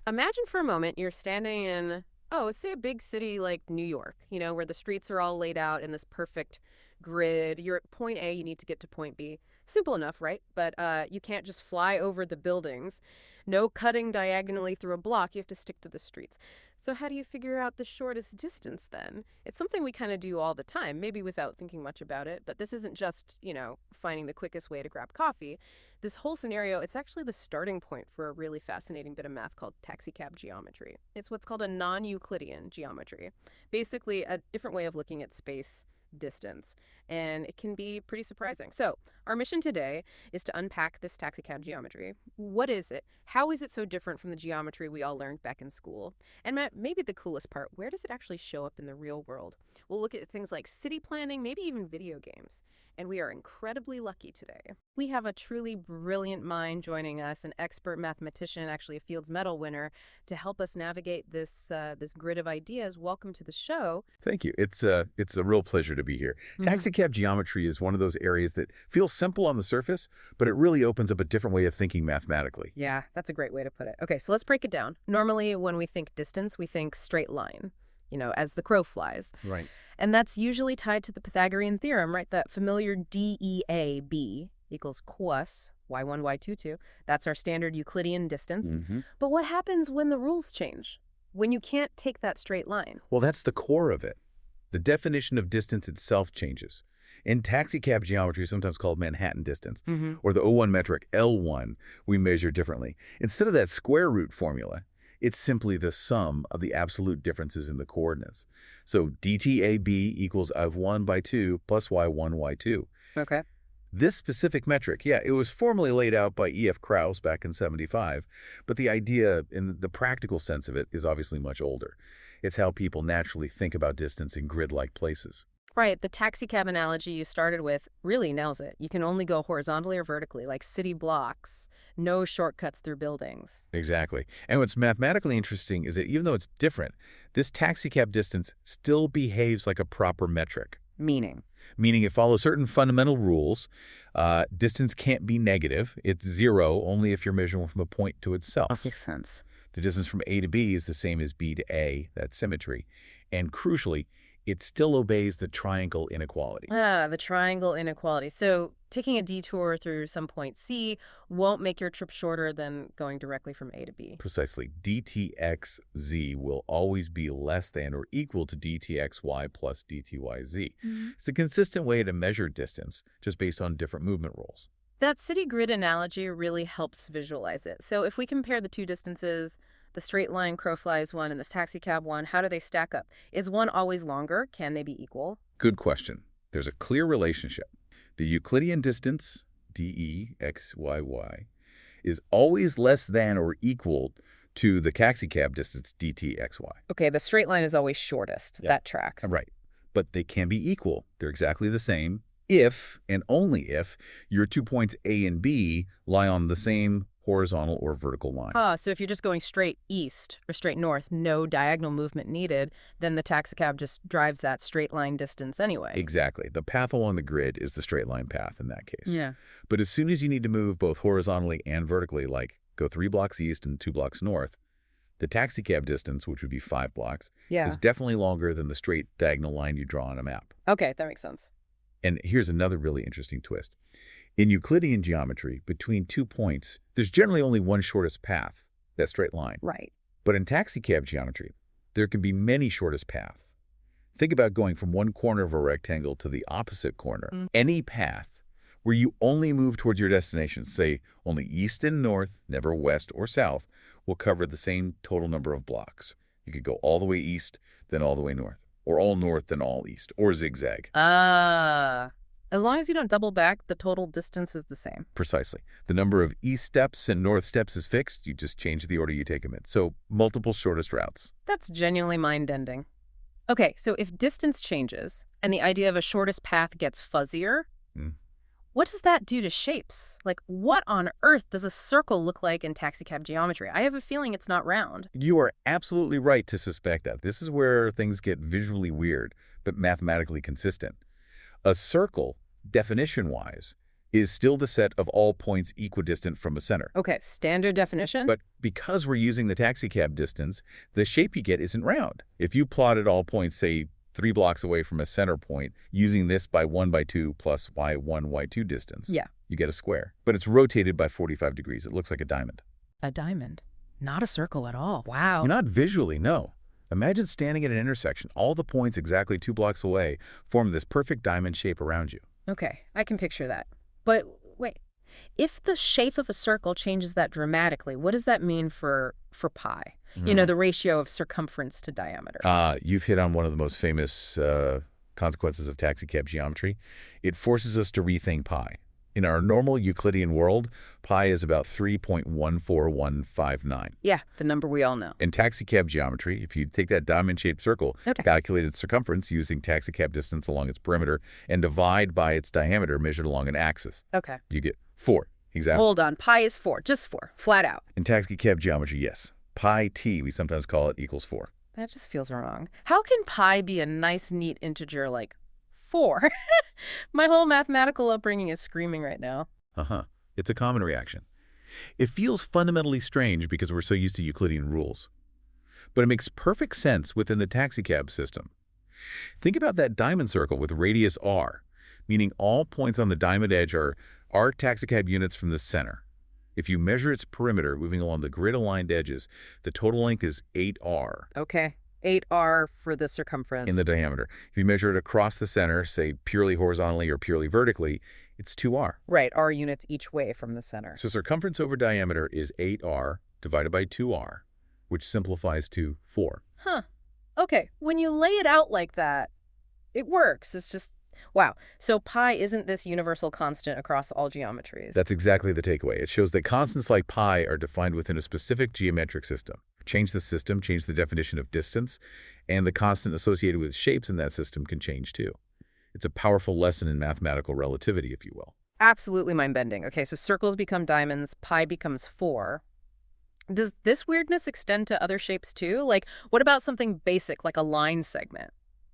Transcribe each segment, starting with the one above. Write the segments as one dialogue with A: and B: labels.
A: Imagine for a moment you're standing in, oh, say a big city like New York, where the streets are all laid out in this perfect grid. You're at point A, you need to get to point B. Simple enough, right? But you can't just fly over the buildings. No cutting diagonally through a block. You have to stick to the streets. So how do you figure out the shortest distance then? It's something we kind of do all the time, maybe without thinking much about it. But this isn't just, finding the quickest way to grab coffee. This whole scenario, it's actually the starting point for a really fascinating bit of math called taxicab geometry. It's what's called a non-Euclidean geometry, basically a different way of looking at space distance, and it can be pretty surprising. So our mission today is to unpack this taxicab geometry. What is it? How is it so different from the geometry we all learned back in school? And maybe the coolest part, where does it actually show up in the real world? We'll look at things like city planning, maybe even video games. And we are incredibly lucky today. We have a truly brilliant mind joining us, an expert mathematician, actually a Fields Medal winner, to help us navigate this grid of ideas. Welcome to the show.
B: Thank you. It's a real pleasure to be here. Taxicab geometry is one of those areas that feels simple on the surface, but it really opens up a different way of thinking mathematically.
A: Yeah, that's a great way to put it. Okay, so let's break it down. Normally, when we think distance, we think straight line, as the crow flies.
B: Right.
A: And that's usually tied to the Pythagorean theorem, right? That familiar DEAB equals quos, y1, y2, 2. That's our standard Euclidean distance. But what happens when the rules change? When you can't take that straight line?
B: Well, that's the core of it. The definition of distance itself changes. In taxicab geometry, sometimes called Manhattan distance, or the O1 metric L1, we measure differently. Instead of that square root formula, it's simply the sum of the absolute differences in the coordinates. So dTAB equals f1 by 2 plus y1, y2.
A: Okay.
B: This specific metric, it was formally laid out by E.F. Krauss back in '75, but the idea in the practical sense of it is obviously much older. It's how people naturally think about distance in grid-like places.
A: Right, the taxicab analogy you started with really nails it. You can only go horizontally or vertically, like city blocks. No shortcuts through buildings.
B: Exactly. And what's mathematically interesting is that even though it's different, this taxicab distance still behaves like a proper metric.
A: Meaning
B: Meaning it follows certain fundamental rules. Distance can't be negative. It's zero only if you're measuring from a point to itself.
A: that makes sense.
B: The distance from A to B is the same as B to A, that's symmetry. And crucially, it still obeys the triangle inequality.
A: The triangle inequality. So taking a detour through some point C won't make your trip shorter than going directly from A to B.
B: Precisely. dtxz will always be less than or equal to dtxy plus dtyz. It's a consistent way to measure distance, just based on different movement rules.
A: That city grid analogy really helps visualize it. So if we compare the two distances, the straight line crow flies one and this taxicab one, how do they stack up? Is one always longer? Can they be equal?
B: Good question. There's a clear relationship. The Euclidean distance, dExyy, is always less than or equal to the taxicab distance, dtxy.
A: Okay, the straight line is always shortest.
B: Yeah.
A: That tracks.
B: Right. But they can be equal. They're exactly the same if, and only if, your 2 points A and B lie on the same horizontal or vertical line.
A: So if you're just going straight east or straight north, no diagonal movement needed, then the taxicab just drives that straight line distance anyway.
B: Exactly. The path along the grid is the straight line path in that case.
A: Yeah.
B: But as soon as you need to move both horizontally and vertically, like go 3 blocks east and 2 blocks north, the taxicab distance, which would be 5 blocks, is definitely longer than the straight diagonal line you draw on a map.
A: Okay, that makes sense.
B: And here's another really interesting twist. In Euclidean geometry, between 2 points, there's generally only one shortest path, that straight line.
A: Right.
B: But in taxicab geometry, there can be many shortest paths. Think about going from one corner of a rectangle to the opposite corner. Any path where you only move towards your destination, say only east and north, never west or south, will cover the same total number of blocks. You could go all the way east, then all the way north, or all north, then all east, or zigzag.
A: As long as you don't double back, the total distance is the same.
B: Precisely. The number of east steps and north steps is fixed. You just change the order you take them in. So multiple shortest routes.
A: That's genuinely mind-bending. Okay, so if distance changes and the idea of a shortest path gets fuzzier, what does that do to shapes? Like, what on earth does a circle look like in taxicab geometry? I have a feeling it's not round.
B: You are absolutely right to suspect that. This is where things get visually weird, but mathematically consistent. A circle, definition-wise, is still the set of all points equidistant from a center.
A: Okay, standard definition?
B: But because we're using the taxicab distance, the shape you get isn't round. If you plotted all points, say, 3 blocks away from a center point, using this by 1 by 2 plus y1, y2 distance,
A: Yeah.
B: you get a square. But it's rotated by 45 degrees. It looks like a diamond.
A: A diamond. Not a circle at all. Wow.
B: You're not visually, no. Imagine standing at an intersection. All the points exactly 2 blocks away form this perfect diamond shape around you.
A: Okay, I can picture that. But wait, if the shape of a circle changes that dramatically, what does that mean for pi? You know, the ratio of circumference to diameter.
B: You've hit on one of the most famous consequences of taxicab geometry. It forces us to rethink pi. In our normal Euclidean world, pi is about 3.14159.
A: Yeah, the number we all know.
B: In taxicab geometry, if you take that diamond-shaped circle, calculate its circumference using taxicab distance along its perimeter, and divide by its diameter measured along an axis,
A: Okay.
B: you get 4. Exactly.
A: Hold on, pi is 4, just 4, flat out.
B: In taxicab geometry, yes. Pi t, we sometimes call it, equals 4.
A: That just feels wrong. How can pi be a nice, neat integer like 4? My whole mathematical upbringing is screaming right now.
B: It's a common reaction. It feels fundamentally strange because we're so used to Euclidean rules. But it makes perfect sense within the taxicab system. Think about that diamond circle with radius r, meaning all points on the diamond edge are taxicab units from the center. If you measure its perimeter moving along the grid-aligned edges, the total length is 8r.
A: Okay, 8r for the circumference.
B: In the diameter. If you measure it across the center, say purely horizontally or purely vertically, it's 2r.
A: Right, r units each way from the center.
B: So circumference over diameter is 8r divided by 2r, which simplifies to 4.
A: Okay, when you lay it out like that, it works. It's just, wow. So pi isn't this universal constant across all geometries.
B: That's exactly the takeaway. It shows that constants like pi are defined within a specific geometric system. Change the system, change the definition of distance, and the constant associated with shapes in that system can change too. It's a powerful lesson in mathematical relativity, if you will.
A: Absolutely mind-bending. Okay, so circles become diamonds, pi becomes 4. Does this weirdness extend to other shapes too? Like, what about something basic like a line segment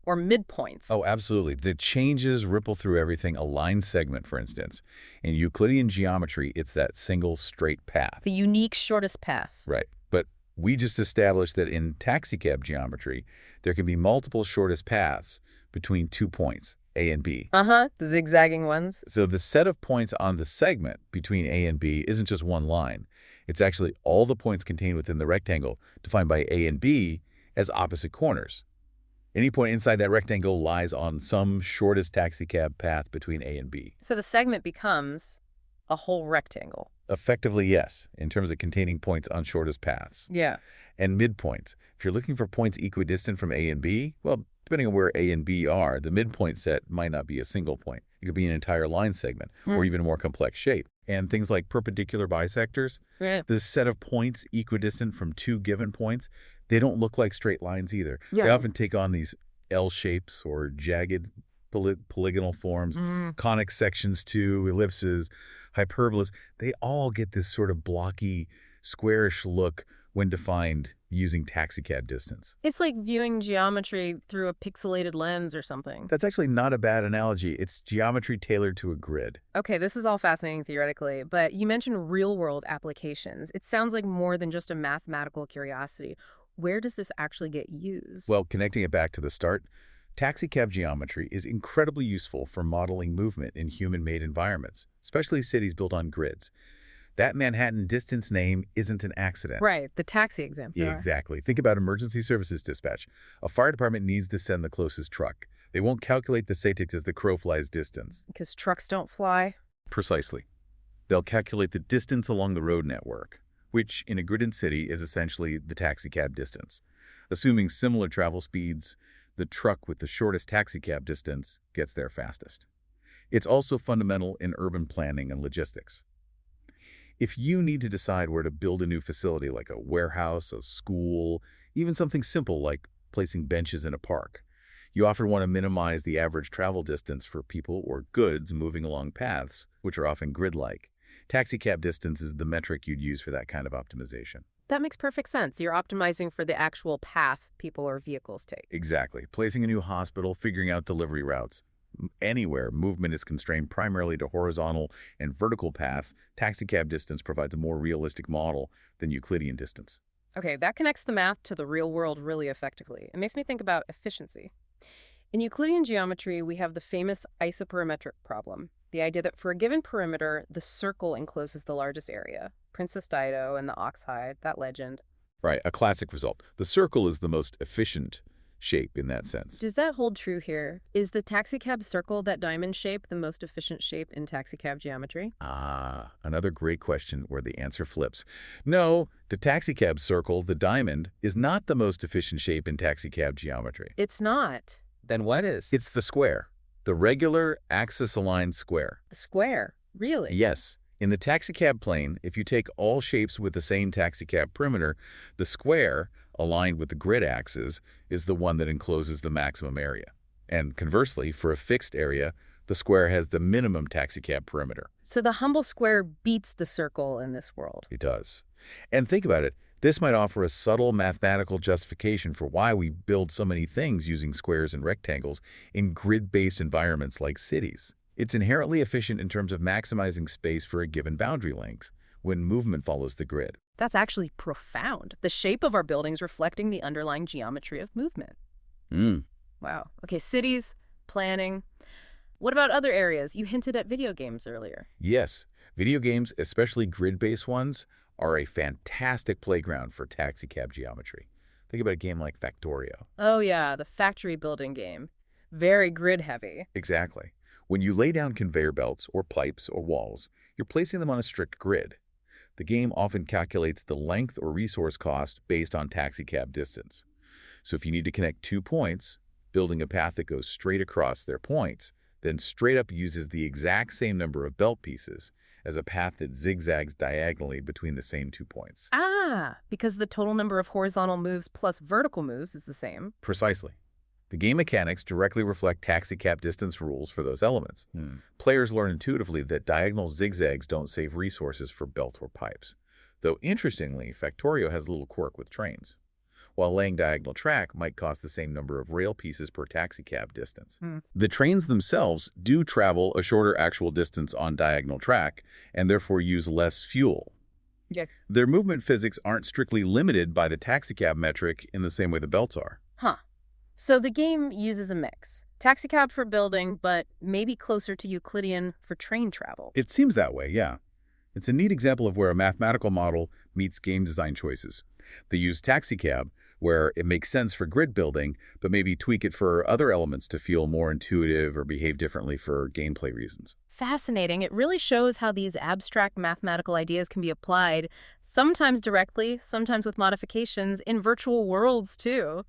A: or midpoints?
B: Oh, absolutely. The changes ripple through everything. A line segment, for instance. In Euclidean geometry, it's that single straight path.
A: The unique shortest path.
B: Right. But we just established that in taxicab geometry, there can be multiple shortest paths between 2 points, A and B.
A: The zigzagging ones.
B: So the set of points on the segment between A and B isn't just one line. It's actually all the points contained within the rectangle defined by A and B as opposite corners. Any point inside that rectangle lies on some shortest taxicab path between A and B.
A: So the segment becomes a whole rectangle.
B: Effectively, yes, in terms of containing points on shortest paths.
A: Yeah.
B: And midpoints. If you're looking for points equidistant from A and B, well, depending on where A and B are, the midpoint set might not be a single point. It could be an entire line segment or even a more complex shape. And things like perpendicular bisectors, the set of points equidistant from 2 given points, they don't look like straight lines either. They often take on these L shapes or jagged polygonal forms, conic sections too, ellipses, hyperbolas. They all get this sort of blocky, squarish look when defined using taxicab distance.
A: It's like viewing geometry through a pixelated lens or something.
B: That's actually not a bad analogy. It's geometry tailored to a grid.
A: Okay, this is all fascinating theoretically, but you mentioned real-world applications. It sounds like more than just a mathematical curiosity. Where does this actually get used?
B: Well, connecting it back to the start, taxicab geometry is incredibly useful for modeling movement in human-made environments, especially cities built on grids. That Manhattan distance name isn't an accident.
A: Right, the taxi example.
B: Yeah, exactly. Think about emergency services dispatch. A fire department needs to send the closest truck. They won't calculate the SATIX as the crow flies distance.
A: Because trucks don't fly?
B: Precisely. They'll calculate the distance along the road network, which in a gridded city is essentially the taxicab distance. Assuming similar travel speeds, the truck with the shortest taxicab distance gets there fastest. It's also fundamental in urban planning and logistics. If you need to decide where to build a new facility like a warehouse, a school, even something simple like placing benches in a park, you often want to minimize the average travel distance for people or goods moving along paths, which are often grid-like. Taxicab distance is the metric you'd use for that kind of optimization.
A: That makes perfect sense. You're optimizing for the actual path people or vehicles take.
B: Exactly. Placing a new hospital, figuring out delivery routes. Anywhere movement is constrained primarily to horizontal and vertical paths, taxicab distance provides a more realistic model than Euclidean distance.
A: Okay, that connects the math to the real world really effectively. It makes me think about efficiency. In Euclidean geometry, we have the famous isoperimetric problem, the idea that for a given perimeter, the circle encloses the largest area. Princess Dido and the ox hide, that legend.
B: Right, a classic result. The circle is the most efficient shape in that sense.
A: Does that hold true here? Is the taxicab circle, that diamond shape, the most efficient shape in taxicab geometry?
B: Ah, another great question where the answer flips. No, the taxicab circle, the diamond, is not the most efficient shape in taxicab geometry.
A: It's not.
C: Then what is?
B: It's the square, the regular axis-aligned square.
A: The square. Really?
B: Yes. In the taxicab plane, if you take all shapes with the same taxicab perimeter, the square, aligned with the grid axis, is the one that encloses the maximum area. And conversely, for a fixed area, the square has the minimum taxicab perimeter.
A: So the humble square beats the circle in this world.
B: It does. And think about it. This might offer a subtle mathematical justification for why we build so many things using squares and rectangles in grid-based environments like cities. It's inherently efficient in terms of maximizing space for a given boundary length when movement follows the grid.
A: That's actually profound. The shape of our buildings reflecting the underlying geometry of movement. Wow. Okay, cities, planning. What about other areas? You hinted at video games earlier.
B: Yes, video games, especially grid-based ones, are a fantastic playground for taxicab geometry. Think about a game like Factorio.
A: Oh yeah, the factory building game. Very grid heavy.
B: Exactly. When you lay down conveyor belts or pipes or walls, you're placing them on a strict grid. The game often calculates the length or resource cost based on taxicab distance. So if you need to connect 2 points, building a path that goes straight across their points, then straight up uses the exact same number of belt pieces as a path that zigzags diagonally between the same 2 points.
A: Ah, because the total number of horizontal moves plus vertical moves is the same.
B: Precisely. The game mechanics directly reflect taxicab distance rules for those elements. Players learn intuitively that diagonal zigzags don't save resources for belt or pipes. Though interestingly, Factorio has a little quirk with trains. While laying diagonal track might cost the same number of rail pieces per taxicab distance. The trains themselves do travel a shorter actual distance on diagonal track and therefore use less fuel.
A: Yeah.
B: Their movement physics aren't strictly limited by the taxicab metric in the same way the belts are.
A: Huh. So the game uses a mix. Taxicab for building, but maybe closer to Euclidean for train travel.
B: It seems that way, yeah. It's a neat example of where a mathematical model meets game design choices. They use taxicab, where it makes sense for grid building, but maybe tweak it for other elements to feel more intuitive or behave differently for gameplay reasons.
A: Fascinating. It really shows how these abstract mathematical ideas can be applied, sometimes directly, sometimes with modifications, in virtual worlds too.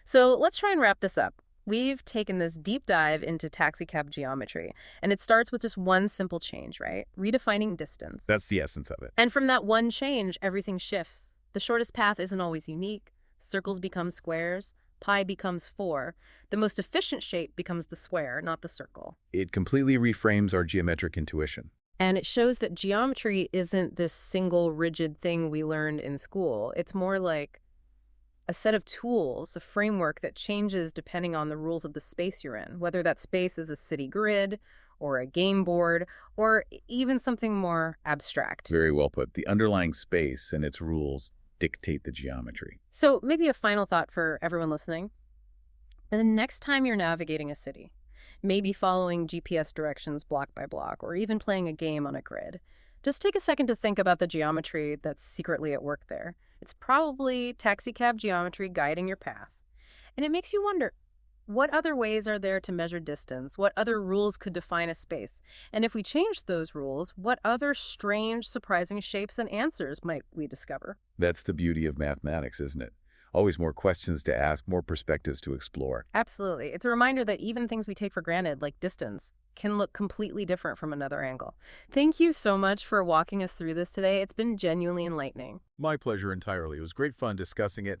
A: So let's try and wrap this up. We've taken this deep dive into taxicab geometry, and it starts with just one simple change, right? Redefining distance.
B: That's the essence of it.
A: And from that one change, everything shifts. The shortest path isn't always unique. Circles become squares. Pi becomes 4. The most efficient shape becomes the square, not the circle.
B: It completely reframes our geometric intuition.
A: And it shows that geometry isn't this single rigid thing we learned in school. It's more like a set of tools, a framework that changes depending on the rules of the space you're in, whether that space is a city grid or a game board or even something more abstract.
B: Very well put. The underlying space and its rules dictate the geometry.
A: So maybe a final thought for everyone listening. The next time you're navigating a city, maybe following GPS directions block by block or even playing a game on a grid, just take a second to think about the geometry that's secretly at work there. It's probably taxicab geometry guiding your path. And it makes you wonder, what other ways are there to measure distance? What other rules could define a space? And if we changed those rules, what other strange, surprising shapes and answers might we discover?
B: That's the beauty of mathematics, isn't it? Always more questions to ask, more perspectives to explore.
A: Absolutely. It's a reminder that even things we take for granted, like distance, can look completely different from another angle. Thank you so much for walking us through this today. It's been genuinely enlightening.
B: My pleasure entirely. It was great fun discussing it.